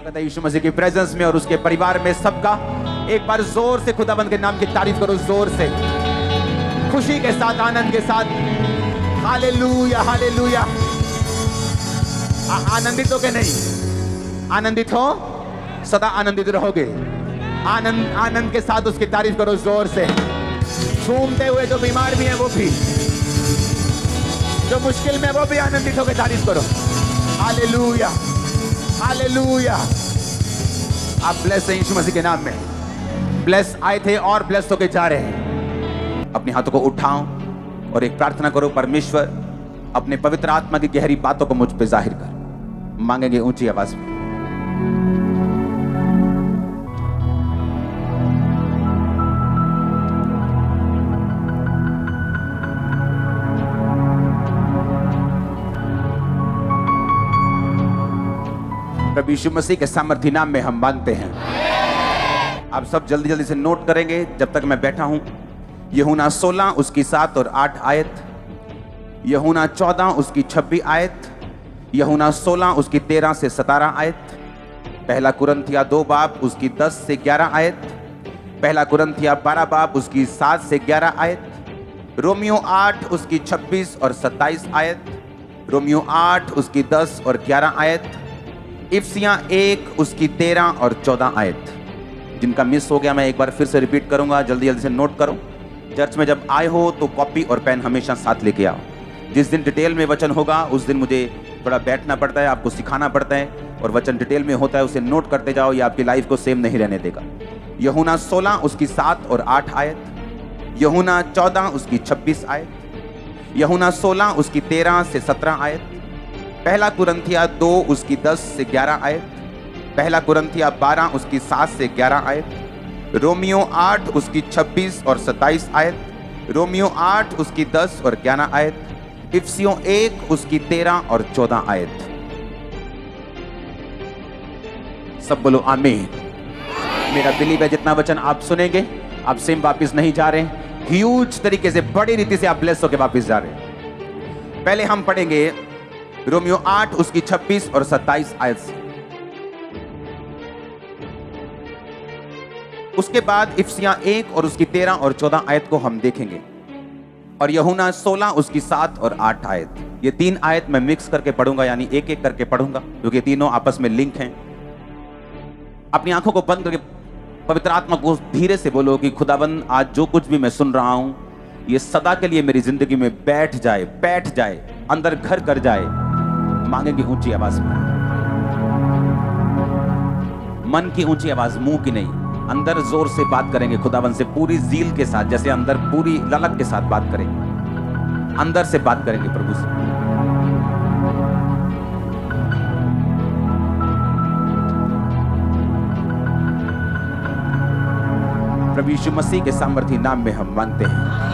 स्वागत है यीशु मसीह की प्रेजेंस में और उसके परिवार में सबका। एक बार जोर से खुदाबंद के नाम की तारीफ करो, जोर से, खुशी के साथ, आनंद के साथ। Hallelujah, hallelujah. आनंदित हो के नहीं? आनंदित हो, सदा आनंदित रहोगे। आनंद, आनंद के साथ उसकी तारीफ करो जोर से। झूमते हुए जो बीमार भी है वो भी, जो मुश्किल में वो भी आनंदित होकर तारीफ करो। Hallelujah, hallelujah. आप ब्लेस हैं यीशु मसीह के नाम में। ब्लेस आए थे और ब्लेस होके जा रहे हैं। अपने हाथों को उठाओ और एक प्रार्थना करो, परमेश्वर अपने पवित्र आत्मा की गहरी बातों को मुझ पे जाहिर कर। मांगेंगे ऊंची आवाज में। प्रभु यीशु मसीह के सामर्थी नाम में हम मांगते हैं। आप सब जल्दी जल्दी से नोट करेंगे जब तक मैं बैठा हूं। यूहन्ना 16 उसकी 7 और 8 आयत, यूहन्ना 14 उसकी 26 आयत, यूहन्ना 16 उसकी 13 से 17 आयत, पहला कुरिन्थिया 2 बाब उसकी 10 से 11 आयत, पहला कुरिन्थिया 12 बाब उसकी 7 से 11 आयत, रोमियो 8 उसकी 26 और 27 आयत, रोमियो 8 उसकी 10 और 11 आयत, इफिसियां 1 उसकी 13 और 14 आयत। जिनका मिस हो गया मैं एक बार फिर से रिपीट करूंगा, जल्दी जल्दी से नोट करो। चर्च में जब आए हो तो कॉपी और पेन हमेशा साथ लेके आओ। जिस दिन डिटेल में वचन होगा उस दिन मुझे थोड़ा बैठना पड़ता है, आपको सिखाना पड़ता है, और वचन डिटेल में होता है उसे नोट करते जाओ, ये आपकी लाइफ को सेम नहीं रहने देगा। यूहन्ना 16 उसकी 7 और 8 आयत, यूहन्ना 14 उसकी 26 आयत, यूहन्ना 16 उसकी 13 से 17 आयत, पहला कुरिन्थिया 2 उसकी 10 से 11 आयत, पहला कुरिन्थिया 12 उसकी 7 से 11 आयत, रोमियो 8 उसकी 26 और 27 आयत, रोमियो 8 उसकी 10 और 11 आयत, इफिसियों 1 उसकी 13 और 14 आयत। सब बोलो आमीन। मेरा बिलीव है जितना वचन आप सुनेंगे आप सेम वापस नहीं जा रहे, ह्यूज तरीके से, बड़ी रीति से आप ब्लेस होकर वापस जा रहे हैं। पहले हम पढ़ेंगे रोमियो 8 उसकी 26 और 27 आयत से, उसके बाद इफिसियां 1 और उसकी 13 और 14 आयत को हम देखेंगे, और यूहन्ना 16 उसकी 7 और 8 आयत। ये 3 आयत मैं मिक्स करके पढ़ूंगा, यानी एक एक करके पढ़ूंगा क्योंकि तीनों आपस में लिंक हैं। अपनी आंखों को बंद करके पवित्र आत्मा को धीरे से बोलो कि खुदाबंद आज जो कुछ भी मैं सुन रहा हूं ये सदा के लिए मेरी जिंदगी में बैठ जाए, बैठ जाए, अंदर घर कर जाए। मांगेंगे ऊंची आवाज में, मन की ऊंची आवाज, मुंह की नहीं। अंदर जोर से बात करेंगे खुदावन से, पूरी जील के साथ, जैसे अंदर पूरी ललक के साथ बात करेंगे, अंदर से बात करेंगे प्रभु से। प्रभु यीशु मसीह के सामर्थी नाम में हम मांगते हैं।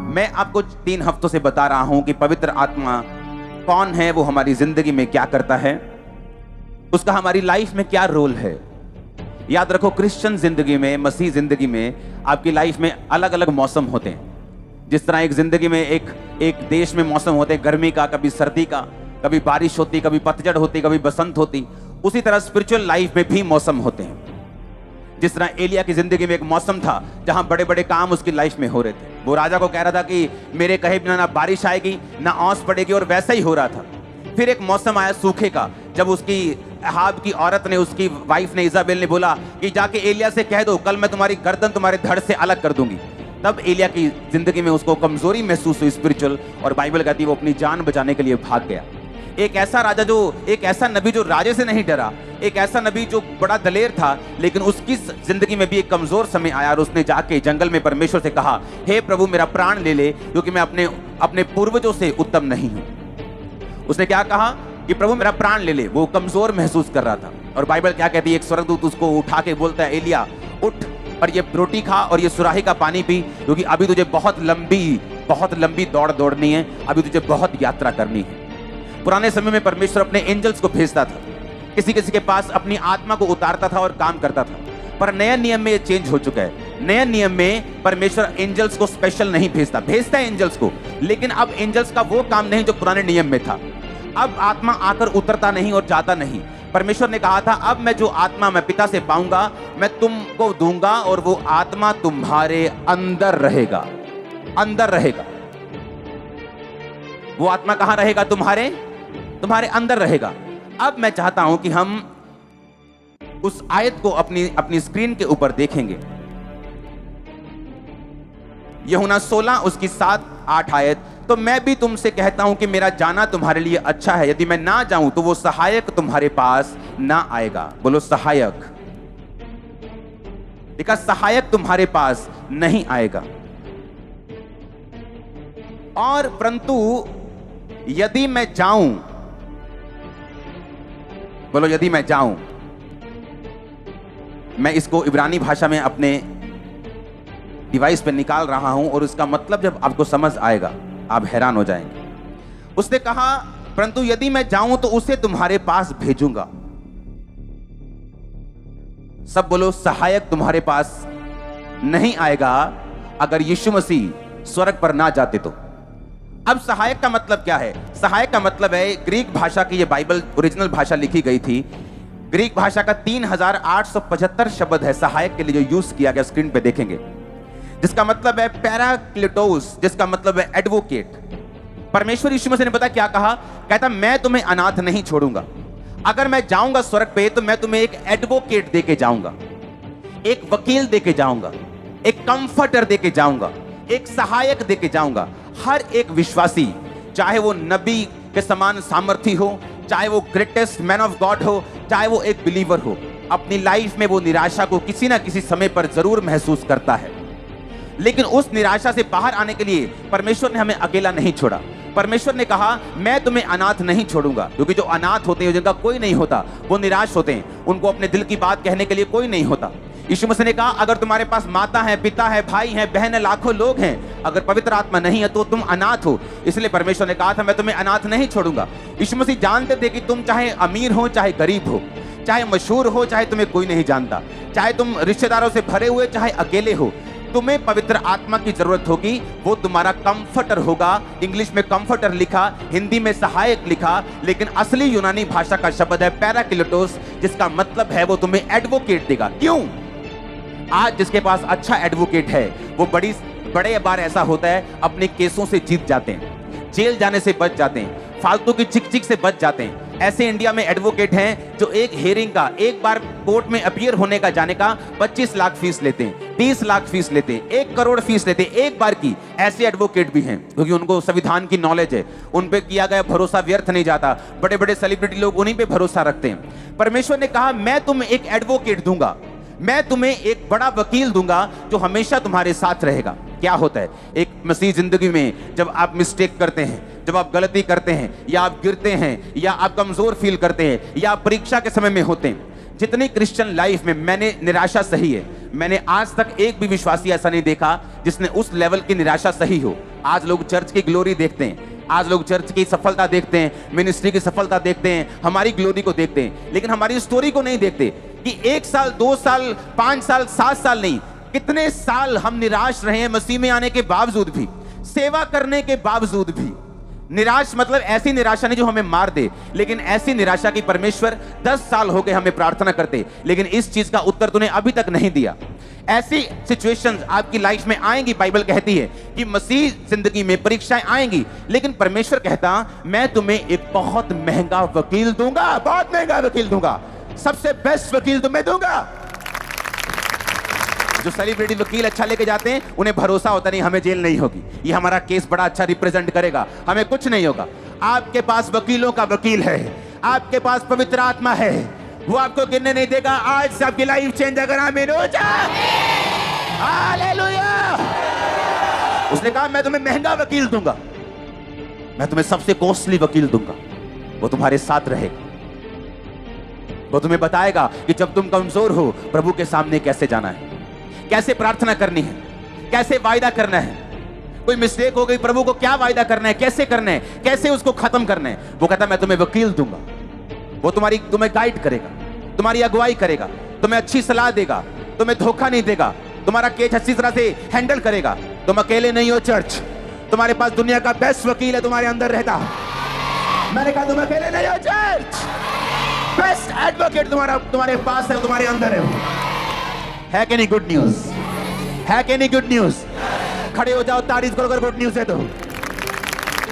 मैं आपको 3 हफ्तों से बता रहा हूं कि पवित्र आत्मा कौन है, वो हमारी जिंदगी में क्या करता है, उसका हमारी लाइफ में क्या रोल है। याद रखो, क्रिश्चियन जिंदगी में, मसीह जिंदगी में, आपकी लाइफ में अलग अलग मौसम होते हैं। जिस तरह एक जिंदगी में एक देश में मौसम होते हैं, गर्मी का, कभी सर्दी का, कभी बारिश होती, कभी पतझड़ होती, कभी बसंत होती, उसी तरह स्पिरिचुअल लाइफ में भी मौसम होते हैं। जिस तरह एलिया की जिंदगी में एक मौसम था जहां बड़े बड़े काम उसकी लाइफ में हो रहे थे। वो राजा को कह रहा था कि मेरे कहे बिना ना बारिश आएगी ना ओस पड़ेगी, और वैसा ही हो रहा था। फिर एक मौसम आया सूखे का, जब उसकी अहाब की औरत ने, उसकी वाइफ ने, इजाबेल ने बोला कि जाके एलिया से कह दो कल मैं तुम्हारी गर्दन तुम्हारे धड़ से अलग कर दूंगी। तब एलिया की जिंदगी में उसको कमजोरी महसूस हुई स्पिरिचुअल, और बाइबल कहती है वो अपनी जान बचाने के लिए भाग गया। एक ऐसा राजा एक ऐसा नबी जो राजे से नहीं डरा, एक ऐसा नबी जो बड़ा दलेर था, लेकिन उसकी जिंदगी में भी एक कमजोर समय आया और उसने जाके जंगल में परमेश्वर से कहा, हे प्रभु मेरा प्राण ले ले, क्योंकि मैं अपने पूर्वजों से उत्तम नहीं हूं। उसने क्या कहा कि प्रभु मेरा प्राण ले ले। वो कमजोर महसूस कर रहा था, और बाइबल क्या कहती है, एक स्वर्गदूत उसको उठा के बोलता है, एलिया उठ और ये रोटी खा और ये सुराही का पानी पी, क्योंकि अभी तुझे बहुत लंबी दौड़ दौड़नी है, अभी तुझे बहुत यात्रा करनी है। पुराने समय में परमेश्वर अपने एंजल्स को भेजता था, किसी किसी के पास अपनी आत्मा को उतारता था और काम करता था, पर नए नियम में ये चेंज हो चुका है। नए नियम में परमेश्वर एंजल्स को स्पेशल नहीं भेजता है एंजल्स को, लेकिन अब एंजल्स का वो काम नहीं जो पुराने नियम में था। अब आत्मा आकर उतरता नहीं और जाता नहीं। परमेश्वर ने कहा था अब मैं जो आत्मा मैं पिता से पाऊंगा मैं तुमको दूंगा और वो आत्मा तुम्हारे अंदर रहेगा, अंदर रहेगा। वो आत्मा कहां रहेगा? तुम्हारे अंदर रहेगा। अब मैं चाहता हूं कि हम उस आयत को अपनी स्क्रीन के ऊपर देखेंगे। यूहन्ना 16 उसकी 7-8 आयत। तो मैं भी तुमसे कहता हूं कि मेरा जाना तुम्हारे लिए अच्छा है, यदि मैं ना जाऊं तो वो सहायक तुम्हारे पास ना आएगा। बोलो सहायक। देखा, सहायक तुम्हारे पास नहीं आएगा। और परंतु यदि मैं जाऊं, बोलो यदि मैं जाऊं, मैं इसको इब्रानी भाषा में अपने डिवाइस पे निकाल रहा हूं और उसका मतलब जब आपको समझ आएगा आप हैरान हो जाएंगे। उसने कहा परंतु यदि मैं जाऊं तो उसे तुम्हारे पास भेजूंगा। सब बोलो सहायक तुम्हारे पास नहीं आएगा अगर यीशु मसीह स्वर्ग पर ना जाते तो। अब सहायक का मतलब क्या है? सहायक का मतलब है, ग्रीक भाषा की, ये बाइबल ओरिजिनल भाषा लिखी गई थी, ग्रीक भाषा का 3875 शब्द है सहायक के लिए जो यूज किया गया, स्क्रीन पे देखेंगे, जिसका मतलब है पैराक्लिटोस, जिसका मतलब है एडवोकेट। परमेश्वर यीशु मसीह ने पता क्या कहा? कहता मैं तुम्हें अनाथ नहीं छोड़ूंगा। अगर मैं जाऊंगा स्वर्ग पे तो मैं तुम्हें एक एडवोकेट देके जाऊंगा, एक वकील देके जाऊंगा, एक कंफर्टर देके जाऊंगा, एक सहायक देके जाऊंगा। हर एक विश्वासी, चाहे वो नबी के समान सामर्थी हो, चाहे वो ग्रेटेस्ट मैन ऑफ गॉड हो, चाहे वो एक बिलीवर हो, अपनी लाइफ में वो निराशा को किसी ना किसी समय पर जरूर महसूस करता है। लेकिन उस निराशा से बाहर आने के लिए परमेश्वर ने हमें अकेला नहीं छोड़ा। परमेश्वर ने कहा मैं तुम्हें अनाथ नहीं छोड़ूंगा, क्योंकि जो अनाथ होते हैं, जिनका कोई नहीं होता, वो निराश होते हैं, उनको अपने दिल की बात कहने के लिए कोई नहीं होता। यीशु मसीह ने कहा अगर तुम्हारे पास माता है, पिता है, भाई है, बहन है, लाखों लोग हैं, अगर पवित्र आत्मा नहीं है तो तुम अनाथ हो। इसलिए परमेश्वर ने कहा था मैं तुम्हें अनाथ नहीं छोड़ूंगा। यीशु मसीह जानते थे कि तुम चाहे अमीर हो चाहे गरीब हो, चाहे मशहूर हो चाहे तुम्हें कोई नहीं जानता, चाहे तुम रिश्तेदारों से भरे हुए चाहे अकेले हो, तुम्हें पवित्र आत्मा की जरूरत होगी। वो तुम्हारा कंफर्टर होगा। इंग्लिश में कंफर्टर लिखा, हिंदी में सहायक लिखा, लेकिन असली यूनानी भाषा का शब्द है पैराक्लिटोस, जिसका मतलब है वो तुम्हें एडवोकेट देगा। क्यों? आज जिसके पास अच्छा एडवोकेट है वो बड़े बार ऐसा होता है अपने केसों से जीत जाते हैं, जेल जाने से बच जाते हैं, फालतू की चिक से बच जाते हैं। ऐसे इंडिया में एडवोकेट हैं जो एक हेयरिंग का, एक बार कोर्ट में अपीयर होने का जाने का 25 लाख फीस लेते हैं, 30 लाख फीस लेते हैं, 1 करोड़ फीस लेते हैं एक बार की। ऐसे एडवोकेट भी हैं क्योंकि उनको संविधान की नॉलेज है, उन पे किया गया भरोसा व्यर्थ नहीं जाता। बड़े बड़े सेलिब्रिटी लोग उन्हीं पे भरोसा रखते हैं। परमेश्वर ने कहा मैं तुम्हें एक एडवोकेट दूंगा, मैं तुम्हें एक बड़ा वकील दूंगा जो हमेशा तुम्हारे साथ रहेगा। क्या होता है एक मसीह जिंदगी में, जब आप मिस्टेक करते हैं, जब आप गलती करते हैं, या आप गिरते हैं, या आप कमजोर फील करते हैं, या आप परीक्षा के समय में होते हैं। जितनी क्रिश्चियन लाइफ में मैंने निराशा सही है, मैंने आज तक एक भी विश्वासी ऐसा नहीं देखा जिसने उस लेवल की निराशा सही हो। आज लोग चर्च की ग्लोरी देखते हैं, आज लोग चर्च की सफलता देखते हैं, मिनिस्ट्री की सफलता देखते हैं, हमारी ग्लोरी को देखते हैं, लेकिन हमारी स्टोरी को नहीं देखते कि 1 साल 2 साल 5 साल 7 साल नहीं, कितने साल हम निराश रहे हैं मसीह में आने के बावजूद भी, सेवा करने के बावजूद भी। निराश मतलब ऐसी निराशा नहीं जो हमें मार दे, लेकिन ऐसी निराशा की परमेश्वर 10 साल हो गए हमें प्रार्थना करते, लेकिन इस चीज का उत्तर तूने अभी तक नहीं दिया। ऐसी सिचुएशंस आपकी लाइफ में आएंगी। बाइबल कहती है कि मसीह जिंदगी में परीक्षाएं आएंगी, लेकिन परमेश्वर कहता मैं तुम्हें एक बहुत महंगा वकील दूंगा, बहुत महंगा वकील दूंगा, सबसे बेस्ट वकील तुम्हें दूंगा। जो सेलिब्रिटी वकील अच्छा लेके जाते हैं उन्हें भरोसा होता नहीं हमें जेल नहीं होगी, ये हमारा केस बड़ा अच्छा रिप्रेजेंट करेगा, हमें कुछ नहीं होगा। आपके पास वकीलों का वकील है, आपके पास पवित्र आत्मा है, वो आपको गिरने नहीं देगा। आज से आपकी लाइफ चेंज अगर आमीन हो जाए, हालेलुया। उसने कहा मैं तुम्हें महंगा वकील दूंगा, मैं तुम्हें सबसे कॉस्टली वकील दूंगा, वो तुम्हारे साथ रहेगा, वो तुम्हें बताएगा कि जब तुम कमजोर हो प्रभु के सामने कैसे जाना है, कैसे प्रार्थना करनी है, कैसे वायदा करना है। कोई मिस्टेक हो गई, प्रभु को क्या वायदा करना है, कैसे करना है, कैसे उसको खत्म करना है। वो कहता मैं तुम्हें वकील दूंगा, वो तुम्हें गाइड करेगा, तुम्हारी अगुवाई करेगा, तुम्हें अच्छी सलाह देगा, तुम्हें धोखा नहीं देगा, तुम्हारा केस अच्छी तरह से हैंडल करेगा। तुम अकेले नहीं हो चर्च, तुम्हारे पास दुनिया का बेस्ट वकील है तुम्हारे अंदर रहता। मैंने कहा तुम अकेले नहीं हो चर्च, बेस्ट एडवोकेट तुम्हारे पास है, तुम्हारे अंदर है कि नहीं? गुड न्यूज है कि नहीं? Good news. खड़े हो जाओ, तारीफ करो अगर गुड न्यूज है तो।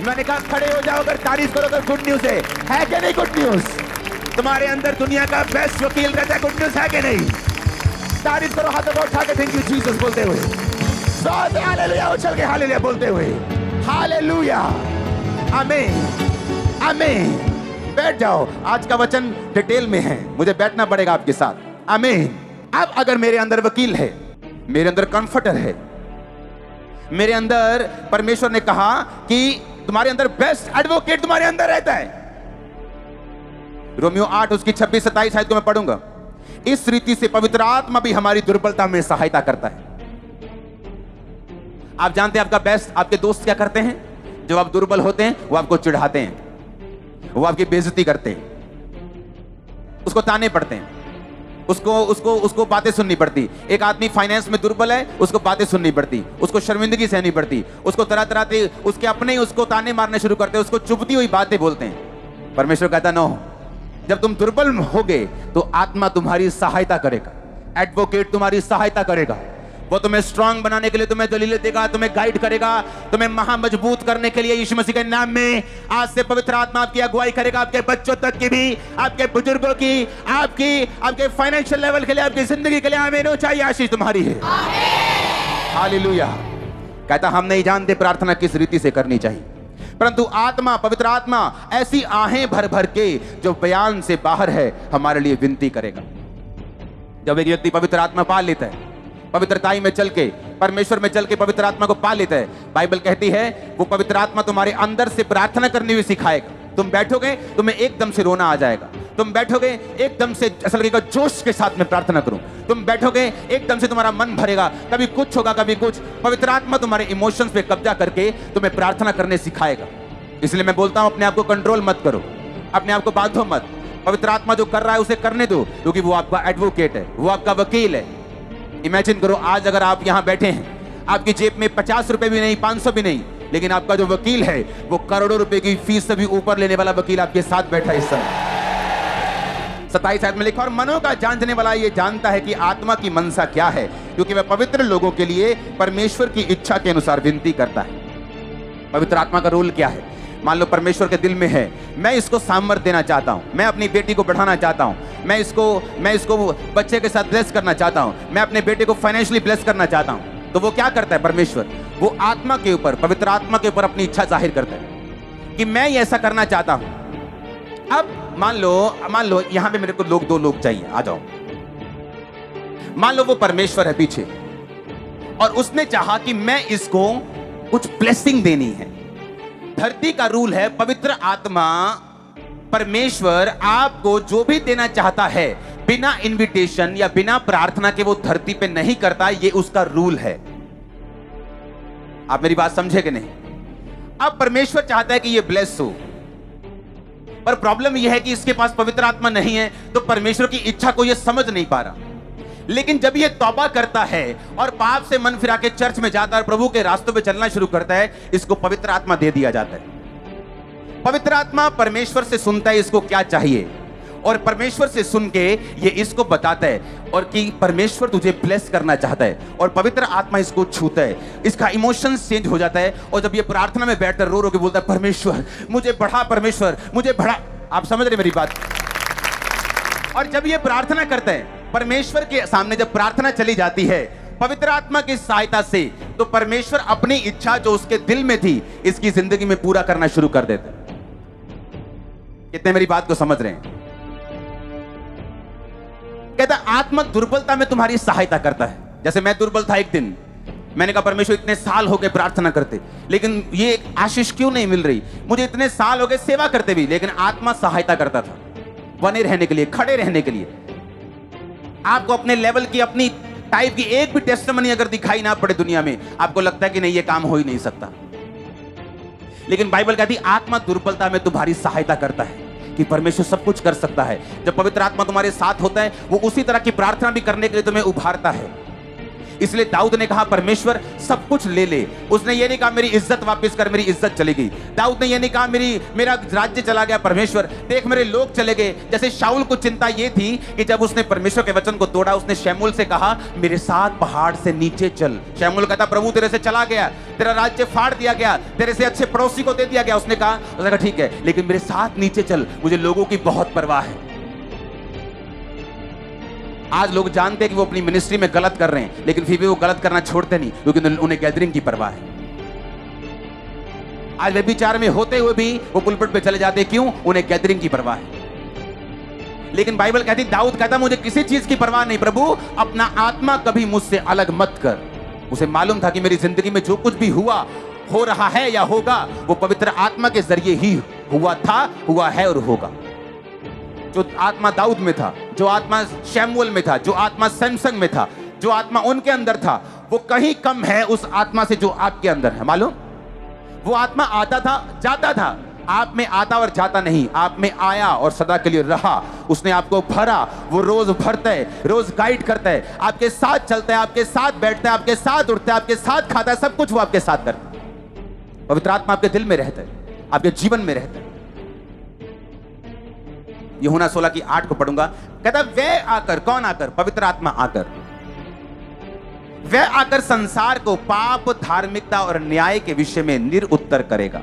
मैंने कहा खड़े हो जाओ अगर तारीफ करो अगर गुड न्यूज है कि नहीं? Good news. तुम्हारे अंदर दुनिया का बेस्ट वकील रहता है, गुड न्यूज है कि नहीं? तारीफ करो, हाथों को उठा के थैंक यू जीसस बोलते हुए, हालेलुया उछल के हालेलुया बोलते हुए, हालेलुया, आमीन आमीन। बैठ जाओ, आज का वचन डिटेल में है, मुझे बैठना पड़ेगा आपके साथ। आमीन। अब अगर मेरे अंदर वकील है, मेरे अंदर कंफर्टर है, मेरे अंदर परमेश्वर ने कहा कि तुम्हारे अंदर बेस्ट एडवोकेट तुम्हारे अंदर रहता है। रोमियो 8 उसकी 26-27 आयत को मैं पढ़ूंगा। इस रीति से पवित्र आत्मा भी हमारी दुर्बलता में सहायता करता है। आप जानते हैं आपका बेस्ट, आपके दोस्त क्या करते हैं? जब आप दुर्बल होते हैं वो आपको चिढ़ाते हैं, वो आपकी बेइज्जती करते हैं, उसको ताने पड़ते हैं, उसको बातें सुननी पड़ती। एक आदमी फाइनेंस में दुर्बल है, उसको बातें सुननी पड़ती, उसको शर्मिंदगी सहनी पड़ती, उसको तरह तरह के उसके अपने ही उसको ताने मारने शुरू करते हैं, उसको चुभती हुई बातें बोलते हैं। परमेश्वर कहता नो, जब तुम दुर्बल होगे तो आत्मा तुम्हारी सहायता करेगा, एडवोकेट तुम्हारी सहायता करेगा। वो तुम्हें स्ट्रांग बनाने के लिए तुम्हें दलीलें देगा, तुम्हें गाइड करेगा, तुम्हें महा मजबूत करने के लिए यीशु मसीह के नाम में आज से पवित्र आत्मा आपकी अगुवाई करेगा, आपके बच्चों तक की भी, आपके बुजुर्गों की, आपके फाइनेंशियल लेवल के लिए, आपकी जिंदगी के लिए। आमीन। ऊंचाई आशीष तुम्हारी है। हालेलुया। कहता हम नहीं जानते प्रार्थना किस रीति से करनी चाहिए, परंतु आत्मा, पवित्र आत्मा ऐसी आहें भर भर के जो बयान से बाहर है हमारे लिए विनती करेगा। जब एक व्यक्ति पवित्र आत्मा पा लेता है, पवित्रताई में चल के, परमेश्वर में चल के पवित्र आत्मा को पा लेता है, बाइबल कहती है वो पवित्र आत्मा तुम्हारे अंदर से प्रार्थना करनी भी सिखाएगा। तुम बैठोगे तुम्हें एकदम से रोना आ जाएगा, तुम बैठोगे एकदम से ऐसा लगेगा जोश के साथ में प्रार्थना करूं, तुम बैठोगे एकदम से तुम्हारा मन भरेगा, कभी कुछ होगा कभी कुछ। पवित्र आत्मा तुम्हारे इमोशंस पे कब्जा करके तुम्हें प्रार्थना करने सिखाएगा। इसलिए मैं बोलता हूं अपने आप को कंट्रोल मत करो, अपने आप को बांधो मत। पवित्र आत्मा जो कर रहा है उसे करने दो, क्योंकि वो आपका एडवोकेट है, वो आपका वकील है। इमेजिन करो आज अगर आप यहां बैठे हैं, आपकी जेब में 50 रुपए भी नहीं, 500 भी नहीं, लेकिन आपका जो वकील है वो करोड़ों रुपए की फीस से भी ऊपर लेने वाला वकील आपके साथ बैठा है इस समय। 27 आयत में लिखा, और मनों का जानने वाला ये जानता है कि आत्मा की मनसा क्या है, क्योंकि वह पवित्र लोगों के लिए परमेश्वर की इच्छा के अनुसार विनती करता है। पवित्र आत्मा का रोल क्या है? मान लो परमेश्वर के दिल में है, मैं इसको सामर्थ देना चाहता हूं, मैं अपनी बेटी को बढ़ाना चाहता हूं, मैं इसको बच्चे के साथ ब्लेस करना चाहता हूं, मैं अपने बेटे को फाइनेंशियली ब्लेस करना चाहता हूं। तो वो क्या करता है? परमेश्वर वो आत्मा के ऊपर, पवित्र आत्मा के ऊपर अपनी इच्छा जाहिर करता है कि मैं ये ऐसा करना चाहता हूं। अब मान लो यहां पे मेरे को दो लोग चाहिए, आ जाओ। मान लो वो परमेश्वर है पीछे और उसने चाहा कि मैं इसको कुछ ब्लेसिंग देनी है। धरती का रूल है, पवित्र आत्मा परमेश्वर आपको जो भी देना चाहता है बिना इनविटेशन या बिना प्रार्थना के वो धरती पे नहीं करता, ये उसका रूल है। आप मेरी बात समझे कि नहीं? अब परमेश्वर चाहता है कि ये ब्लेस हो, पर प्रॉब्लम यह है कि इसके पास पवित्र आत्मा नहीं है, तो परमेश्वर की इच्छा को ये समझ नहीं पा रहा। लेकिन जब ये तौबा करता है और पाप से मन फिरा के चर्च में जाता है और प्रभु के रास्तों पे चलना शुरू करता है, इसको पवित्र आत्मा दे दिया जाता है। पवित्र आत्मा परमेश्वर से सुनता है इसको क्या चाहिए, और परमेश्वर से सुन के ये इसको बताता है और कि परमेश्वर तुझे ब्लेस करना चाहता है, और पवित्र आत्मा इसको छूता है, इसका इमोशंस चेंज हो जाता है, और जब ये प्रार्थना में बैठकर रो रो के बोलता है परमेश्वर मुझे बढ़ा, परमेश्वर मुझे बढ़ा। आप समझ रहे मेरी बात? और जब ये प्रार्थना करता है परमेश्वर के सामने, जब प्रार्थना चली जाती है पवित्र आत्मा की सहायता से, तो परमेश्वर अपनी इच्छा जो उसके दिल में थी इसकी जिंदगी में पूरा करना शुरू कर देता है। कितने मेरी बात को समझ रहे हैं? कहता आत्मा दुर्बलता में तुम्हारी सहायता करता है। जैसे मैं दुर्बल था एक दिन, मैंने कहा परमेश्वर इतने साल हो गए प्रार्थना करते, लेकिन ये आशीष क्यों नहीं मिल रही? मुझे इतने साल हो गए सेवा करते भी, लेकिन आत्मा सहायता करता था बने रहने के लिए, खड़े रहने के लिए। आपको अपने लेवल की, अपनी टाइप की एक भी टेस्टिमनी अगर दिखाई ना पड़े दुनिया में, आपको लगता है कि नहीं ये काम हो ही नहीं सकता। लेकिन बाइबल कहती आत्मा दुर्बलता में तुम्हारी सहायता करता है कि परमेश्वर सब कुछ कर सकता है। जब पवित्र आत्मा तुम्हारे साथ होता है वो उसी तरह की प्रार्थना भी करने के लिए तुम्हें उभारता है। इसलिए दाऊद ने कहा परमेश्वर सब कुछ ले ले। उसने ये नहीं कहा मेरी इज्जत वापस कर, मेरी इज्जत चली गई। दाऊद ने ये नहीं कहा मेरा राज्य चला गया, परमेश्वर देख मेरे लोग चले गए। जैसे शाऊल को चिंता ये थी कि जब उसने परमेश्वर के वचन को तोड़ा, उसने शमूएल से कहा मेरे साथ पहाड़ से नीचे चल। शमूएल कहता प्रभु तेरे से चला गया, तेरा राज्य फाड़ दिया गया, तेरे से अच्छे पड़ोसी को दे दिया गया। उसने कहा ठीक है, लेकिन मेरे साथ नीचे चल, मुझे लोगों की बहुत परवाह है। आज लोग जानते हैं कि वो अपनी मिनिस्ट्री में गलत कर रहे हैं, लेकिन फिर भी वो गलत करना छोड़ते नहीं, क्योंकि उन्हें गैदरिंग की परवाह है। आज व्यभिचार में होते हुए भी वो पुलपिट पे चले जाते, क्यों? उन्हें गैदरिंग की परवाह है। लेकिन बाइबल कहती, दाऊद कहता मुझे किसी चीज की परवाह नहीं प्रभु, अपना आत्मा कभी मुझसे अलग मत कर। उसे मालूम था कि मेरी जिंदगी में जो कुछ भी हुआ, हो रहा है या होगा, वो पवित्र आत्मा के जरिए ही हुआ था, हुआ है और होगा। जो आत्मा दाऊद में था, जो आत्मा शमूएल में था, जो आत्मा सैमसन में था, जो आत्मा उनके अंदर था, वो कहीं कम है उस आत्मा से जो आपके अंदर है। मालूम? वो आत्मा आता था, जाता था, आप में आता और जाता नहीं, आप में आया और सदा के लिए रहा। उसने आपको भरा, वो रोज भरता है, रोज गाइड करता है, आपके साथ चलता है, आपके साथ बैठता है, आपके साथ उठता है, आपके साथ खाता है, सब कुछ वो आपके साथ करता है। पवित्र आत्मा आपके दिल में रहता है, आपके जीवन में रहता है। यूहन्ना 16:8 को पढ़ूंगा। कहता वह आकर, कौन आकर? पवित्र आत्मा आकर, वह आकर संसार को पाप, धार्मिकता और न्याय के विषय में निरुत्तर करेगा।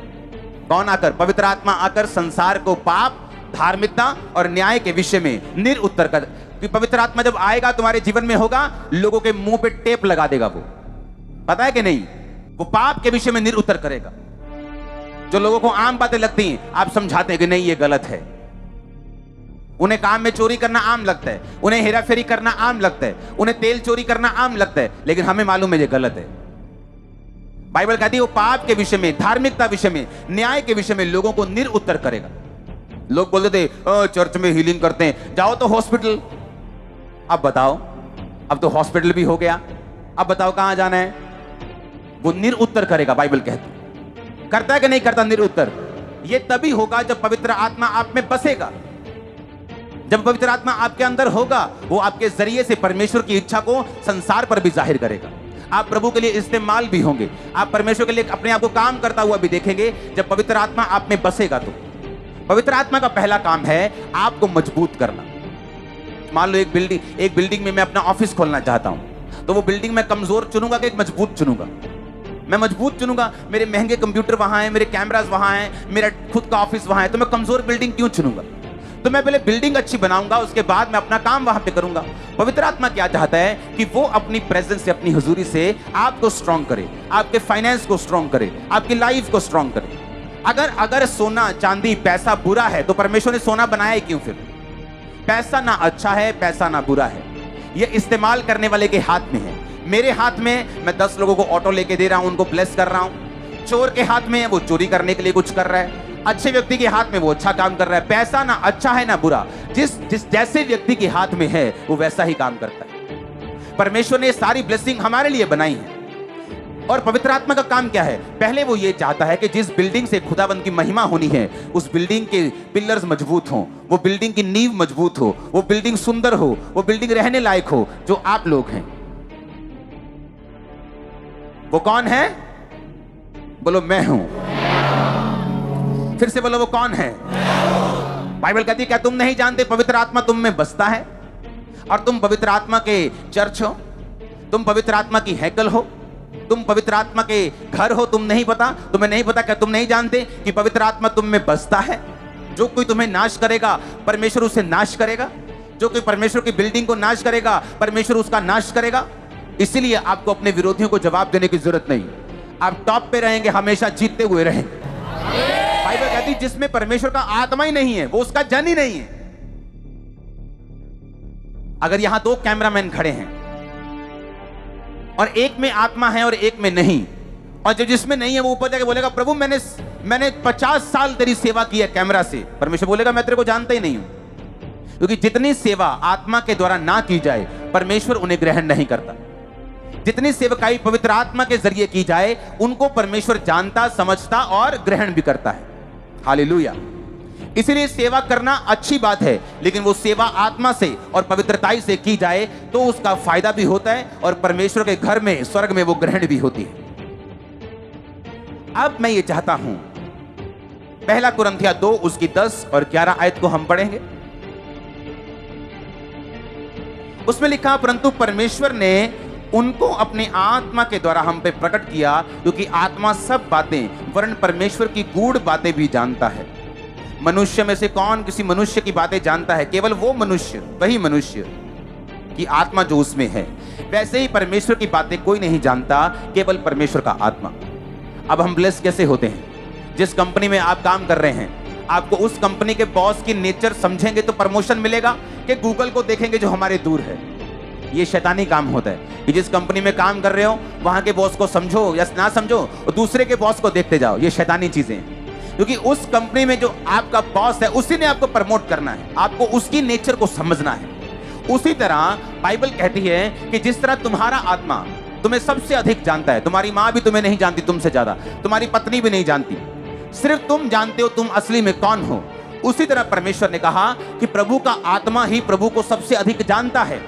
कौन आकर? पवित्र आत्मा आकर संसार को पाप, धार्मिकता और न्याय के विषय में निरुत्तर कर। पवित्र आत्मा जब आएगा तुम्हारे जीवन में होगा, लोगों के मुंह पे टेप लगा देगा। वो पता है कि नहीं? वो पाप के विषय में निरुत्तर करेगा। जो लोगों को आम बातें लगती हैं, आप समझाते हैं कि नहीं ये गलत है। उन्हें काम में चोरी करना आम लगता है, उन्हें हेराफेरी करना आम लगता है, उन्हें तेल चोरी करना आम लगता है, लेकिन हमें मालूम है ये गलत है। बाइबल कहती है वो पाप के विषय में, धार्मिकता विषय में, न्याय के विषय में लोगों को निरुत्तर करेगा। लोग बोलते थे चर्च में हीलिंग करते हैं, जाओ तो हॉस्पिटल। अब बताओ, अब तो हॉस्पिटल भी हो गया, अब बताओ कहां जाना है? वो निरुत्तर करेगा। बाइबल कहती करता है कि नहीं करता निरुत्तर? ये तभी होगा जब पवित्र आत्मा आप में बसेगा। जब पवित्र आत्मा आपके अंदर होगा, वो आपके जरिए से परमेश्वर की इच्छा को संसार पर भी जाहिर करेगा। आप प्रभु के लिए इस्तेमाल भी होंगे, आप परमेश्वर के लिए अपने आप को काम करता हुआ भी देखेंगे जब पवित्र आत्मा आप में बसेगा। तो पवित्र आत्मा का पहला काम है आपको मजबूत करना। मान लो एक बिल्डिंग में मैं अपना ऑफिस खोलना चाहता हूं, तो वो बिल्डिंग मैं कमजोर चुनूंगा कि एक मजबूत चुनूंगा? मैं मजबूत चुनूंगा। मेरे महंगे कंप्यूटर वहां है, मेरे कैमरास वहां है, मेरा खुद का ऑफिस वहां है, तो मैं कमजोर बिल्डिंग क्यों चुनूंगा? तो मैं पहले बिल्डिंग अच्छी बनाऊंगा, उसके बाद मैं अपना काम वहां पे करूंगा। पवित्र आत्मा क्या चाहता है कि वो अपनी प्रेजेंस से, अपनी हुजूरी से आपको स्ट्रॉन्ग करे, आपके फाइनेंस को स्ट्रॉन्ग करे, आपकी लाइफ को स्ट्रॉन्ग करे। अगर सोना, चांदी, पैसा बुरा है तो परमेश्वर ने सोना बनाया ही क्यों? फिर पैसा ना अच्छा है, पैसा ना बुरा है, ये इस्तेमाल करने वाले के हाथ में है। मेरे हाथ में मैं 10 लोगों को ऑटो लेके दे रहा हूं, उनको ब्लेस कर रहा हूं। चोर के हाथ में वो चोरी करने के लिए कुछ कर रहा है, अच्छे व्यक्ति के हाथ में वो अच्छा काम कर रहा है। पैसा ना अच्छा है ना बुरा, जिस जैसे व्यक्ति के हाथ में है वो वैसा ही काम करता है। परमेश्वर ने सारी ब्लेसिंग हमारे लिए बनाई है। और पवित्र आत्मा का काम क्या है? पहले वो ये चाहता है कि जिस बिल्डिंग से खुदावंद की महिमा होनी है, उस बिल्डिंग के पिलर्स मजबूत हों, वो बिल्डिंग की नींव मजबूत हो, वो बिल्डिंग सुंदर हो, वो बिल्डिंग रहने लायक हो। जो आप लोग हैं वो कौन है? बोलो मैं हूं। फिर से बोलो वो कौन है? बाइबल कहती है क्या तुम नहीं जानते पवित्र आत्मा तुम में बसता है और तुम पवित्र आत्मा के चर्च हो, तुम पवित्र आत्मा की हैकल हो, तुम पवित्र आत्मा के घर हो? तुम नहीं पता? तुम्हें नहीं पता? क्या तुम नहीं जानते कि पवित्र आत्मा तुम में बसता है? जो कोई तुम्हें नाश करेगा परमेश्वर उसे नाश करेगा, जो कोई परमेश्वर की बिल्डिंग को नाश करेगा परमेश्वर उसका नाश करेगा। इसीलिए आपको अपने विरोधियों को जवाब देने की जरूरत नहीं, आप टॉप पे रहेंगे, हमेशा जीतते हुए रहेंगे। बाइबल कहती है जिसमें परमेश्वर का आत्मा ही नहीं है वो उसका जन ही नहीं है। अगर यहां 2 कैमरामैन खड़े हैं और एक में आत्मा है और एक में नहीं, और जो जिसमें नहीं है वो ऊपर जाके बोलेगा प्रभु मैंने 50 साल तेरी सेवा की है कैमरा से, परमेश्वर बोलेगा मैं तेरे को जानता ही नहीं हूं। क्योंकि जितनी सेवा आत्मा के द्वारा ना की जाए परमेश्वर उन्हें ग्रहण नहीं करता। जितनी सेवकाई पवित्र आत्मा के जरिए की जाए उनको परमेश्वर जानता, समझता और ग्रहण भी करता है। हालेलुया। इसीलिए सेवा करना अच्छी बात है, लेकिन वो सेवा आत्मा से और पवित्रताई से की जाए तो उसका फायदा भी होता है और परमेश्वर के घर में, स्वर्ग में वो ग्रहण भी होती है। अब मैं ये चाहता हूं, पहला कुरिन्थिया 2 उसकी 10 और 11 आयत को हम पढ़ेंगे। उसमें लिखा, परंतु परमेश्वर ने उनको अपनी आत्मा के द्वारा हम पे प्रकट किया, क्योंकि आत्मा सब बातें वरन परमेश्वर की गूढ़ बातें भी जानता है। मनुष्य में से कौन किसी मनुष्य की बातें जानता है? केवल वो मनुष्य, वही मनुष्य की आत्मा जो उसमें है। वैसे ही परमेश्वर की बातें कोई नहीं जानता, केवल परमेश्वर का आत्मा। अब हम ब्लेस कैसे होते हैं? जिस कंपनी में आप काम कर रहे हैं, आपको उस कंपनी के बॉस की नेचर समझेंगे तो प्रमोशन मिलेगा, कि गूगल को देखेंगे जो हमारे दूर है? ये शैतानी काम होता है कि जिस कंपनी में काम कर रहे हो वहां के बॉस को समझो या ना समझो, और दूसरे के बॉस को देखते जाओ। ये शैतानी चीजें हैं, क्योंकि उस कंपनी में जो आपका बॉस है उसी ने आपको प्रमोट करना है, आपको उसकी नेचर को समझना है। उसी तरह बाइबल कहती है कि जिस तरह तुम्हारा आत्मा तुम्हें सबसे अधिक जानता है, तुम्हारी मां भी तुम्हें नहीं जानती तुमसे ज्यादा, तुम्हारी पत्नी भी नहीं जानती, सिर्फ तुम जानते हो तुम असली में कौन हो। उसी तरह परमेश्वर ने कहा कि प्रभु का आत्मा ही प्रभु को सबसे अधिक जानता है,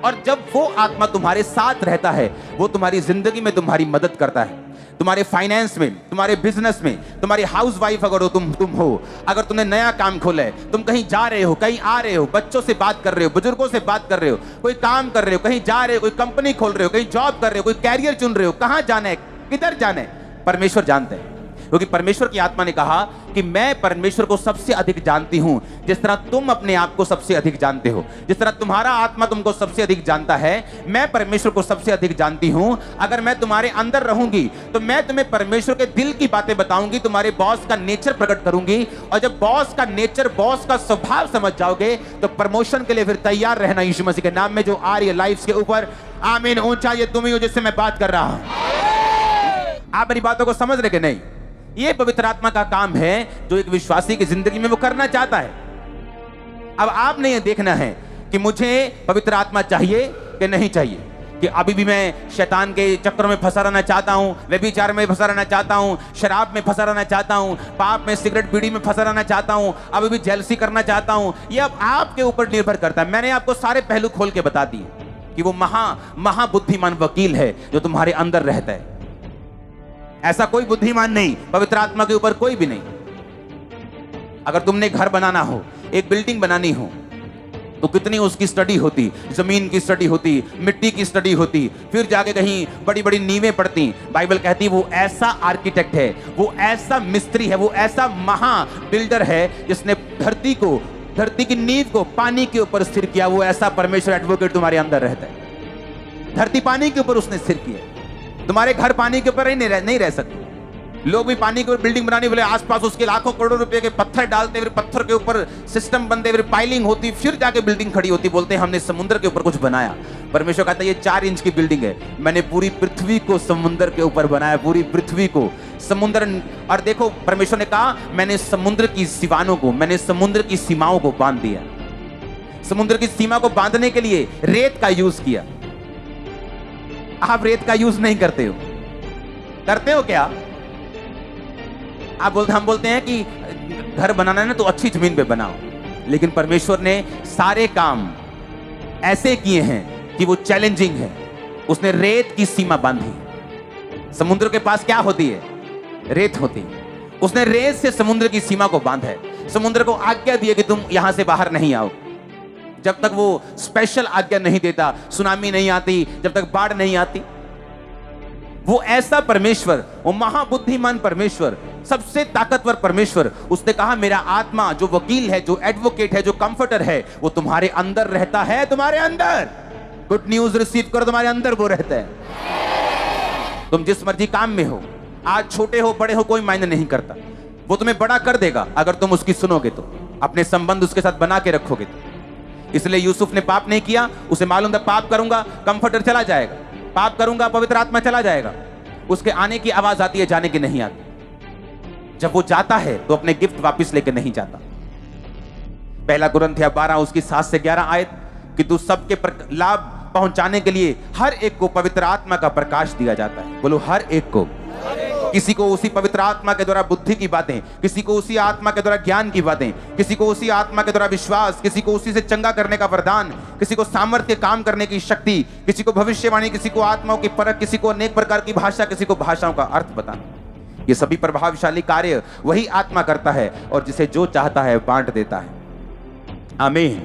और जब वो आत्मा तुम्हारे साथ रहता है, वो तुम्हारी जिंदगी में तुम्हारी मदद करता है, तुम्हारे फाइनेंस में, तुम्हारे बिजनेस में, तुम्हारी हाउस वाइफ अगर हो तुम हो, अगर तुमने नया काम खोला है, तुम कहीं जा रहे हो, कहीं आ रहे हो, बच्चों से बात कर रहे हो, बुजुर्गों से बात कर रहे हो, कोई काम कर रहे हो, कहीं जा रहे हो, कोई कंपनी खोल रहे हो, कहीं जॉब कर रहे हो, कोई कैरियर चुन रहे हो, कहां जाना है, किधर जाना है, परमेश्वर जानते हैं। क्योंकि परमेश्वर की आत्मा ने कहा कि मैं परमेश्वर को सबसे अधिक जानती हूं, जिस तरह तुम अपने आप को सबसे अधिक जानते हो, जिस तरह तुम्हारा आत्मा तुमको सबसे अधिक जानता है, मैं परमेश्वर को सबसे अधिक जानती हूं। अगर मैं तुम्हारे अंदर रहूंगी तो मैं तुम्हें परमेश्वर के दिल की बातें बताऊंगी, तुम्हारे बॉस का नेचर प्रकट करूंगी, और जब बॉस का नेचर, बॉस का स्वभाव समझ जाओगे तो प्रमोशन के लिए फिर तैयार रहना। यीशु मसीह के नाम में जो आ रही है लाइफ के ऊपर, आमीन। ऊंचा ये तुम ही हो जिससे मैं बात कर रहा हूं। आप मेरी बातों को समझ रहे कि नहीं? ये पवित्र आत्मा का काम है जो एक विश्वासी की जिंदगी में वो करना चाहता है। अब आपने ये देखना है कि मुझे पवित्र आत्मा चाहिए कि नहीं चाहिए, कि अभी भी मैं शैतान के चक्करों में फंसा रहना चाहता हूं, व्यभिचार में फंसा रहना चाहता हूं, शराब में फंसा रहना चाहता हूं, पाप में, सिगरेट बीड़ी में फंसा रहना चाहता हूं, अभी भी जेलसी करना चाहता हूं। ये अब आपके ऊपर निर्भर करता है। मैंने आपको सारे पहलू खोल के बता दिए कि वो महाबुद्धिमान वकील है जो तुम्हारे अंदर रहता है। ऐसा कोई बुद्धिमान नहीं, पवित्र आत्मा के ऊपर कोई भी नहीं। अगर तुमने घर बनाना हो, एक बिल्डिंग बनानी हो, तो कितनी उसकी स्टडी होती, जमीन की स्टडी होती, मिट्टी की स्टडी होती, फिर जाके कहीं बड़ी बड़ी नींवें पड़ती। बाइबल कहती वो ऐसा आर्किटेक्ट है, वो ऐसा मिस्त्री है, वो ऐसा महा बिल्डर है जिसने धरती की नींव को पानी के ऊपर स्थिर किया। वो ऐसा परमेश्वर एडवोकेट तुम्हारे अंदर रहता है। धरती पानी के ऊपर उसने स्थिर किया। तुम्हारे घर पानी के ऊपर नहीं रह सकते। लोग भी पानी के ऊपर बिल्डिंग बनाने वाले आसपास उसके लाखों करोड़ों रुपए के पत्थर डालते, फिर पत्थर के ऊपर सिस्टम बनते, फिर पाइलिंग होती, फिर जाके बिल्डिंग खड़ी होती। बोलते हैं हमने समुद्र के ऊपर कुछ बनाया। परमेश्वर कहता है ये 4 इंच की बिल्डिंग है, मैंने पूरी पृथ्वी को समुद्र के ऊपर बनाया, पूरी पृथ्वी को समुद्र। और देखो परमेश्वर ने कहा मैंने समुद्र की सीमाओं को, मैंने समुद्र की सीमाओं को बांध दिया। समुद्र की सीमा को बांधने के लिए रेत का यूज किया। आप रेत का यूज नहीं करते हो, करते हो क्या? हम बोलते हैं कि घर बनाना है ना तो अच्छी जमीन पे बनाओ, लेकिन परमेश्वर ने सारे काम ऐसे किए हैं कि वो चैलेंजिंग है। उसने रेत की सीमा बांधी। समुद्र के पास क्या होती है? रेत होती है। उसने रेत से समुद्र की सीमा को बांधा है। समुद्र को आज्ञा दी है कि तुम यहां से बाहर नहीं आओ। जब तक वो स्पेशल आज्ञा नहीं देता, सुनामी नहीं आती, जब तक बाढ़ नहीं आती। वो ऐसा परमेश्वर, वो महाबुद्धिमान परमेश्वर, सबसे ताकतवर परमेश्वर, उसने कहा मेरा आत्मा जो वकील है, जो एडवोकेट है, जो कंफर्टर है, वो तुम्हारे अंदर रहता है। तुम्हारे अंदर गुड न्यूज रिसीव करो, तुम्हारे अंदर वो रहता है। तुम जिस मर्जी काम में हो, आज छोटे हो बड़े हो कोई मायने नहीं करता, वो तुम्हें बड़ा कर देगा अगर तुम उसकी सुनोगे तो, अपने संबंध उसके साथ बना के रखोगे तो। इसलिए यूसुफ ने पाप नहीं किया, उसे मालूम था पाप करूंगा कंफर्टर चला जाएगा, पाप करूंगा पवित्र आत्मा चला जाएगा। उसके आने की आवाज आती है, जाने की नहीं आती। जब वो जाता है तो अपने गिफ्ट वापस लेके नहीं जाता। पहला कुरिन्थिया 12 उसकी 7 से 11 आयत कि तू सबके लाभ पहुंचाने के लिए हर एक को पवित्र आत्मा का प्रकाश दिया जाता है। बोलो हर एक को। किसी को उसी पवित्र आत्मा के द्वारा बुद्धि की बातें, किसी को उसी आत्मा के द्वारा ज्ञान की बातें, किसी को उसी आत्मा के द्वारा विश्वास, किसी को उसी से चंगा करने का वरदान, किसी को सामर्थ्य काम करने की शक्ति, किसी को भविष्यवाणी, किसी को आत्माओं की परख, किसी को अनेक प्रकार की भाषा, किसी को भाषाओं का अर्थ बताना। ये सभी प्रभावशाली कार्य वही आत्मा करता है और जिसे जो चाहता है बांट देता है। आमीन।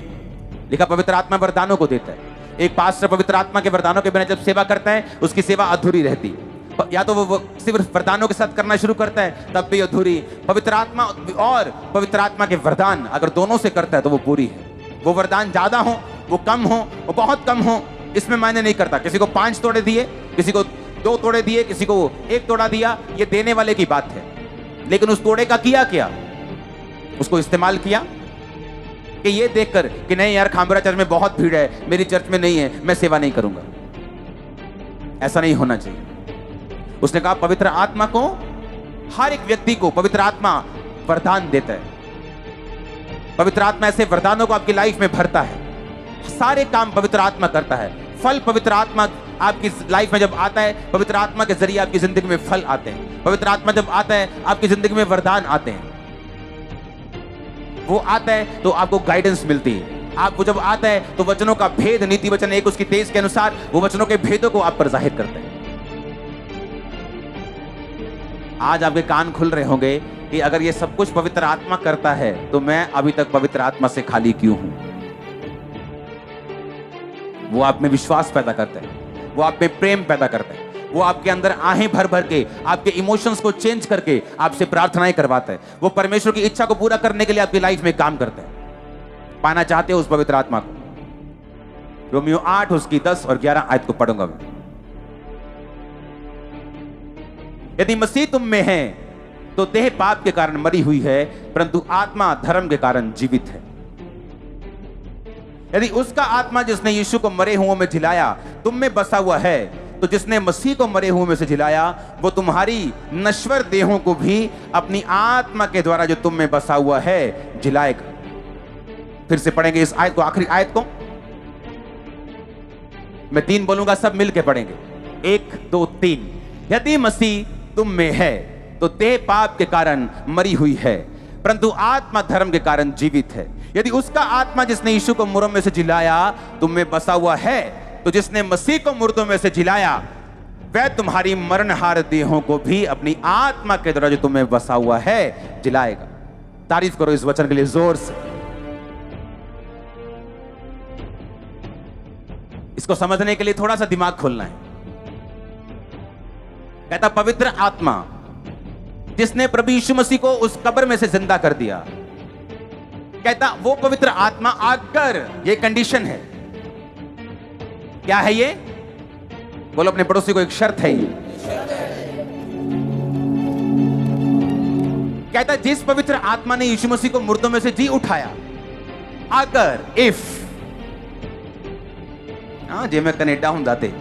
लिखा पवित्र आत्मा वरदानों को देता है। एक पास्टर पवित्र आत्मा के वरदानों के बिना जब सेवा करता है उसकी सेवा अधूरी रहती है। या तो वो सिर्फ वरदानों के साथ करना शुरू करता है तब भी अधूरी। पवित्र आत्मा और पवित्र आत्मा के वरदान अगर दोनों से करता है तो वो पूरी है। वो वरदान ज्यादा हो, वो कम हो, वो बहुत कम हो, इसमें मायने नहीं करता। किसी को 5 तोड़े दिए, किसी को 2 तोड़े दिए, किसी को 1 तोड़ा दिया, ये देने वाले की बात है। लेकिन उस तोड़े का किया क्या? उसको इस्तेमाल किया कि ये देखकर कि नहीं यार खामरा चर्च में बहुत भीड़ है, मेरी चर्च में नहीं है, मैं सेवा नहीं करूंगा। ऐसा नहीं होना चाहिए। उसने कहा पवित्र आत्मा को, हर एक व्यक्ति को पवित्र आत्मा वरदान देता है। पवित्र आत्मा ऐसे वरदानों को आपकी लाइफ में भरता है। सारे काम पवित्र आत्मा करता है। फल पवित्र आत्मा आपकी लाइफ में जब आता है, पवित्र आत्मा के जरिए आपकी जिंदगी में फल आते हैं। पवित्र आत्मा जब आता है आपकी जिंदगी में वरदान आते हैं। वो आता है तो आपको गाइडेंस मिलती है। आपको जब आता है तो वचनों का भेद, नीति वचन एक उसकी तेज के अनुसार वो वचनों के भेदों को आप पर जाहिर करते हैं। आज आपके कान खुल रहे होंगे कि अगर ये सब कुछ पवित्र आत्मा करता है तो मैं अभी तक पवित्र आत्मा से खाली क्यों हूं? वो आप में विश्वास पैदा करता है, वो आप में प्रेम पैदा करता है, वो आपके अंदर आहें भर भर के आपके इमोशंस को चेंज करके आपसे प्रार्थनाएं करवाता है। वो परमेश्वर की इच्छा को पूरा करने के लिए आपकी लाइफ में काम करता है। पाना चाहते हो उस पवित्र आत्मा को? रोमियो 8 उसकी 10 और 11 आयत को पढ़ूंगा मैं। यदि मसीह तुम में है तो देह पाप के कारण मरी हुई है, परंतु आत्मा धर्म के कारण जीवित है। यदि उसका आत्मा जिसने यीशु को मरे हुओं में जिलाया तुम में बसा हुआ है, तो जिसने मसीह को मरे हुए में से जिलाया वो तुम्हारी नश्वर देहों को भी अपनी आत्मा के द्वारा जो तुम में बसा हुआ है जिलाएगा। फिर से पढ़ेंगे इस आयत को, आखिरी आयत को। मैं 3 बोलूंगा, सब मिलके पढ़ेंगे। 1 2 3। यदि मसीह तुम में है तो देह पाप के कारण मरी हुई है, परंतु आत्मा धर्म के कारण जीवित है। यदि उसका आत्मा जिसने यीशु को मुर्दों में से जिलाया तुम में बसा हुआ है, तो जिसने मसीह को मुर्दों में से जिलाया वह तुम्हारी मरणहार देहों को भी अपनी आत्मा के द्वारा जो तुम्हें बसा हुआ है जिलाएगा। तारीफ करो इस वचन के लिए जोर से। इसको समझने के लिए थोड़ा सा दिमाग खोलना है। कहता पवित्र आत्मा जिसने प्रभु यीशु मसीह को उस कब्र में से जिंदा कर दिया, कहता वो पवित्र आत्मा, अगर ये कंडीशन है, क्या है ये? बोलो अपने पड़ोसी को, एक शर्त है ये। कहता जिस पवित्र आत्मा ने यीशु मसीह को मुर्दों में से जी उठाया, अगर इफ जे मैं कनेडा हूं जाते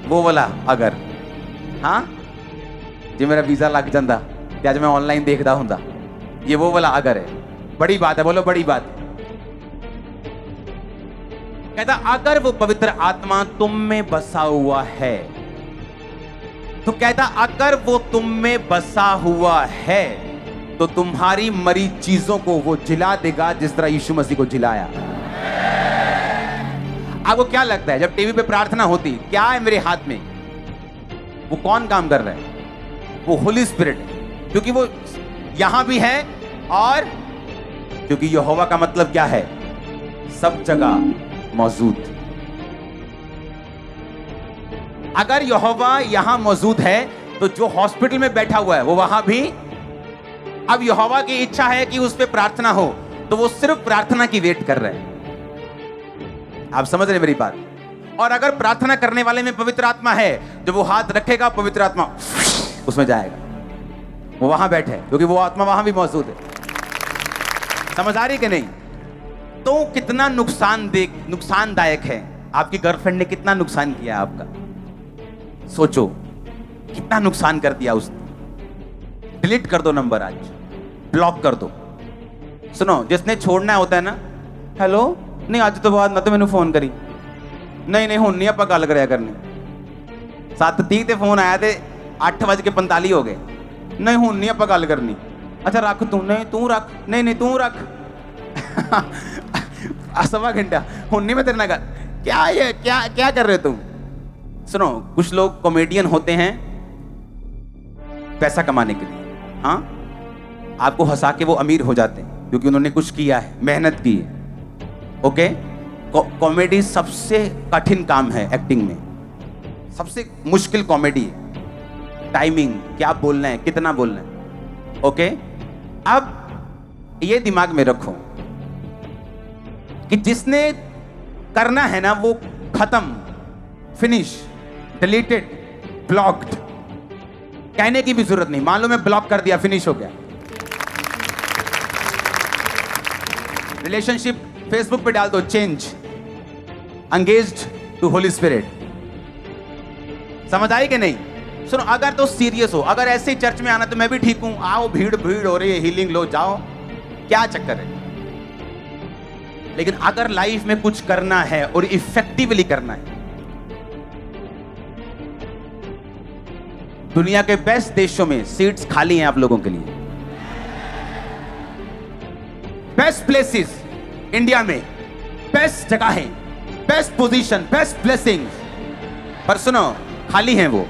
वो वाला अगर, हाँ जे मेरा वीजा लग जाता ते आज मैं ऑनलाइन देखता हूं, ये वो वाला अगर है। बड़ी बात है, बोलो बड़ी बात। कहता अगर वो पवित्र आत्मा तुम में बसा हुआ है, तो कहता अगर वो तुम में बसा हुआ है तो तुम्हारी मरी चीजों को वो जिला देगा जिस तरह यीशु मसीह को जिलाया। आपको क्या लगता है जब टीवी पे प्रार्थना होती क्या है मेरे हाथ में? वो कौन काम कर रहा है? वो होली स्पिरिट है, क्योंकि वो यहां भी है और क्योंकि यहोवा का मतलब क्या है? सब जगह मौजूद। अगर यहोवा यहां मौजूद है तो जो हॉस्पिटल में बैठा हुआ है वो वहां भी। अब यहोवा की इच्छा है कि उस पर प्रार्थना हो तो वो सिर्फ प्रार्थना की वेट कर रहे हैं। आप समझ रहे मेरी बात? और अगर प्रार्थना करने वाले में पवित्र आत्मा है, जब वो हाथ रखेगा पवित्र आत्मा उसमें जाएगा। वो वहां बैठे क्योंकि वो आत्मा वहां भी मौजूद है। समझ आ रही कि नहीं? तो कितना नुकसानदायक है। आपकी गर्लफ्रेंड ने कितना नुकसान किया आपका, सोचो कितना नुकसान कर दिया उसने। डिलीट कर दो नंबर, आज ब्लॉक कर दो। सुनो, जिसने छोड़ना होता है ना, हेलो नहीं आज तो बाद ना तो मैंने फोन करी, नहीं हुण नहीं आप गल करिया करनी। 7:30 ते फोन आया ते 8:45 हो गए। नहीं हूं नहीं आप गल करनी। अच्छा रख तू, नहीं तू रख, नहीं नहीं तू रख। सवा घंटा हूं नहीं मैं तेरे ना गल, क्या ये क्या क्या कर रहे हो तुम? सुनो, कुछ लोग कॉमेडियन होते हैं पैसा कमाने के लिए, हाँ, आपको हंसा के वो अमीर हो जाते हैं क्योंकि उन्होंने कुछ किया है, मेहनत की है। ओके, कॉमेडी सबसे कठिन काम है एक्टिंग में, सबसे मुश्किल कॉमेडी है। टाइमिंग, क्या बोलना है, कितना बोलना है। ओके, अब ये दिमाग में रखो कि जिसने करना है ना वो खत्म, फिनिश, डिलीटेड, ब्लॉक्ड, कहने की भी जरूरत नहीं। मान लो मैं ब्लॉक कर दिया, फिनिश हो गया। रिलेशनशिप फेसबुक पे डाल दो, change, engaged to holy spirit. समझ आई कि नहीं? सुनो, अगर तो सीरियस हो, अगर ऐसे ही चर्च में आना तो मैं भी ठीक हूं, आओ, भीड़ भीड़ हो रही है, हीलिंग लो, जाओ, क्या चक्कर है। लेकिन अगर लाइफ में कुछ करना है और इफेक्टिवली करना है, दुनिया के बेस्ट देशों में सीट्स खाली हैं आप लोगों के लिए। बेस्ट प्लेसेस इंडिया में, बेस्ट जगहें, बेस्ट पोजीशन, बेस्ट ब्लेसिंग्स, पर सुनो खाली हैं वो।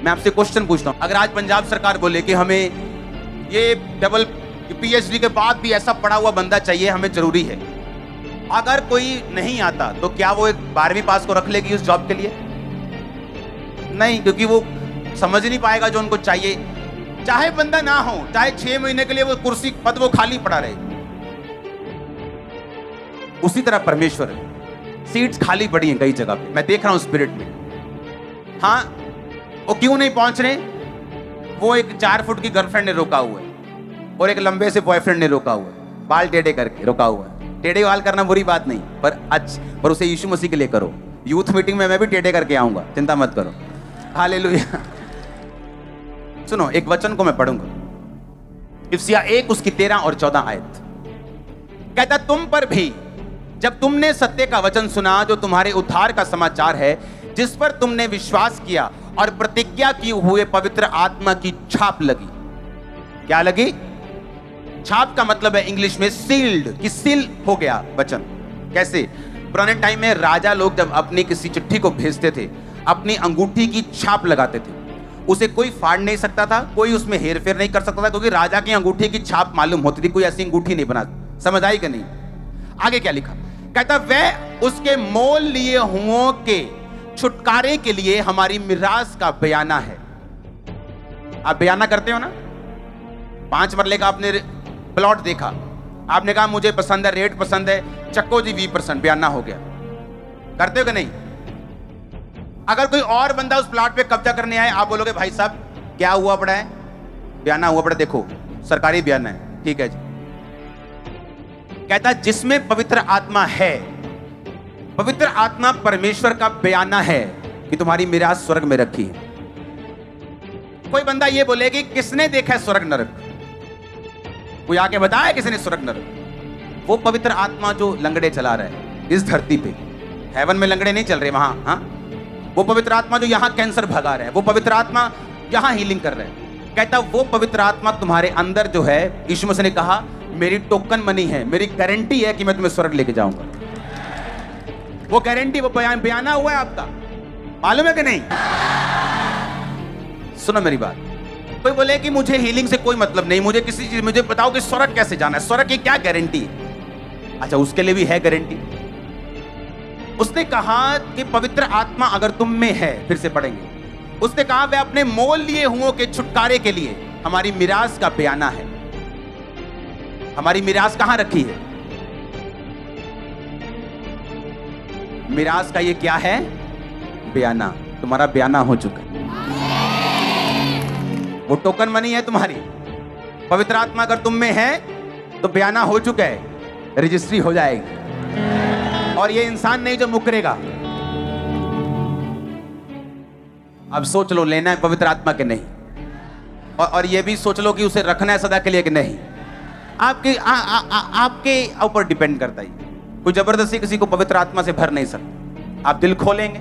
मैं आपसे क्वेश्चन पूछता हूं, अगर आज पंजाब सरकार बोले कि हमें ये डबल पीएचडी के बाद भी ऐसा पढ़ा हुआ बंदा चाहिए, हमें जरूरी है, अगर कोई नहीं आता तो क्या वो एक 12वीं पास को रख लेगी उस जॉब के लिए? नहीं, क्योंकि वो समझ नहीं पाएगा जो उनको चाहिए। चाहे बंदा ना हो, चाहे 6 महीने के लिए वो कुर्सी पद वो खाली पड़ा रहे। उसी तरह परमेश्वर है, सीट्स खाली पड़ी हैं कई जगह पे, मैं देख रहा हूं स्पिरिट में। हाँ, वो क्यों नहीं पहुंच रहे? वो एक 4 फुट की गर्लफ्रेंड ने रोका हुआ है और एक लंबे से बॉयफ्रेंड ने रोका हुआ है, बाल टेढ़े करके रोका हुआ है। टेढ़े बाल करना बुरी बात नहीं, पर उसे यीशु मसीह के लिए करो। यूथ मीटिंग में मैं भी टेढ़े करके आऊंगा, चिंता मत करो। हालेलुया। सुनो, एक वचन को मैं पढ़ूंगा, इफ्सिया 1 उसकी 13 और 14 आयत। कहता, तुम पर भी जब तुमने सत्य का वचन सुना, जो तुम्हारे उद्धार का समाचार है, जिस पर तुमने विश्वास किया और प्रतिज्ञा की हुए पवित्र आत्मा की छाप लगी। क्या लगी? छाप का मतलब है इंग्लिश में सील्ड, कि सील हो गया वचन। कैसे? पुराने टाइम में राजा लोग जब अपनी किसी चिट्ठी को भेजते थे, अपनी अंगूठी की छाप लगाते थे। उसे कोई फाड़ नहीं सकता था, कोई उसमें हेरफेर नहीं कर सकता था, क्योंकि राजा की अंगूठी की छाप मालूम होती थी, कोई ऐसी अंगूठी नहीं बना। समझ आई कि नहीं? आगे क्या लिखा? कहता, वह उसके मोल लिए हुओं के छुटकारे के लिए हमारी मिरास का बयाना है। आप बयाना करते हो ना? 5 मरले का आपने प्लॉट देखा, आपने कहा मुझे पसंद है, रेट पसंद है, चक्को जी 20%, बयाना हो गया। करते हो कि नहीं? अगर कोई और बंदा उस प्लॉट पे कब्जा करने आए, आप बोलोगे भाई साहब क्या हुआ पड़ा है? बयाना हुआ पड़ा, देखो सरकारी बयाना है, ठीक है जी। कहता, जिसमें पवित्र आत्मा है, पवित्र आत्मा परमेश्वर का बयाना है कि तुम्हारी मिरास स्वर्ग में रखी है। कोई बंदा ये बोले कि किसने देखा है स्वर्ग नरक? कोई आके बताया किसने स्वर्ग नरक? वो पवित्र आत्मा जो लंगड़े चला रहा है इस धरती पे, हेवन में लंगड़े नहीं चल रहे वहां, हाँ? वो पवित्र आत्मा जो यहां कैंसर भगा रहा है, वो पवित्र आत्मा यहां हीलिंग कर रहा है। कहता, वो पवित्र आत्मा तुम्हारे अंदर जो है, यीशु मसीह ने कहा मेरी टोकन मनी है, मेरी गारंटी है कि मैं तुम्हें स्वर्ग लेके जाऊंगा। वो गारंटी, वो बयाना हुआ है आपका, मालूम है कि नहीं? सुनो मेरी बात। कोई बोले कि मुझे हीलिंग से कोई मतलब नहीं, मुझे किसी चीज, मुझे बताओ कि स्वर्ग कैसे जाना है, स्वर्ग की क्या गारंटी है? अच्छा, उसके लिए भी है गारंटी। उसने कहा कि पवित्र आत्मा अगर तुम में है, फिर से पढ़ेंगे, उसने कहा वह अपने मोल लिए हुओं के छुटकारे के लिए हमारी मिरास का बयाना है। हमारी मिरास कहां रखी है? मिरास का ये क्या है? बयाना। तुम्हारा बयाना हो चुका है, वो टोकन मनी है तुम्हारी। पवित्र आत्मा अगर तुम में है तो बयाना हो चुका है, रजिस्ट्री हो जाएगी, और ये इंसान नहीं जो मुकरेगा। अब सोच लो, लेना है पवित्र आत्मा के नहीं, और ये भी सोच लो कि उसे रखना है सदा के लिए कि नहीं। आपके ऊपर डिपेंड करता है। कोई जबरदस्ती किसी को पवित्र आत्मा से भर नहीं सकता। आप दिल खोलेंगे,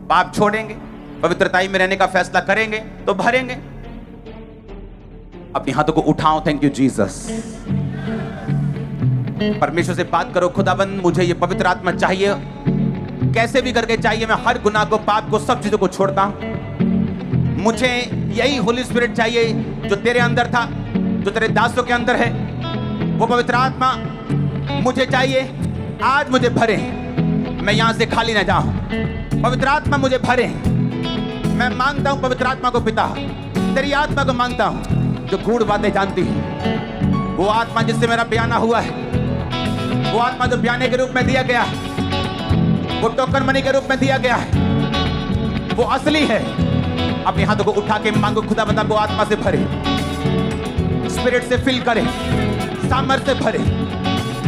पाप छोड़ेंगे, पवित्रताई में रहने का फैसला करेंगे तो भरेंगे। अपने हाथों को उठाओ। Thank you Jesus. परमेश्वर से बात करो, खुदाबंद मुझे ये पवित्र आत्मा चाहिए, कैसे भी करके चाहिए। मैं हर गुनाह को, पाप को, सब चीजों को छोड़ता हूं। मुझे यही होली स्पिरिट चाहिए जो तेरे अंदर था, जो तेरे दासों के अंदर है। वो पवित्र आत्मा मुझे चाहिए। आज मुझे भरे, मैं यहां से खाली ना जाऊं। पवित्र आत्मा मुझे भरे। मैं मांगता हूं पवित्र आत्मा को पिता, तेरी आत्मा को मांगता हूं जो गूढ़ बातें जानती है। वो आत्मा जिससे मेरा बयाना हुआ है, वो आत्मा जो बयाने के रूप में दिया गया है, वो टोकन मनी के रूप में दिया गया है, वो असली है। अपने हाथों को उठा के मांगो, खुदा बंदा को आत्मा से भरे, स्पिरिट से फिल करे, सामर्थ्य से भरे।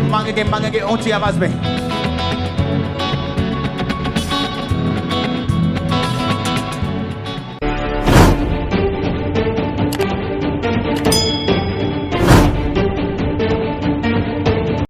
मांगेंगे ऊंची आवाज में।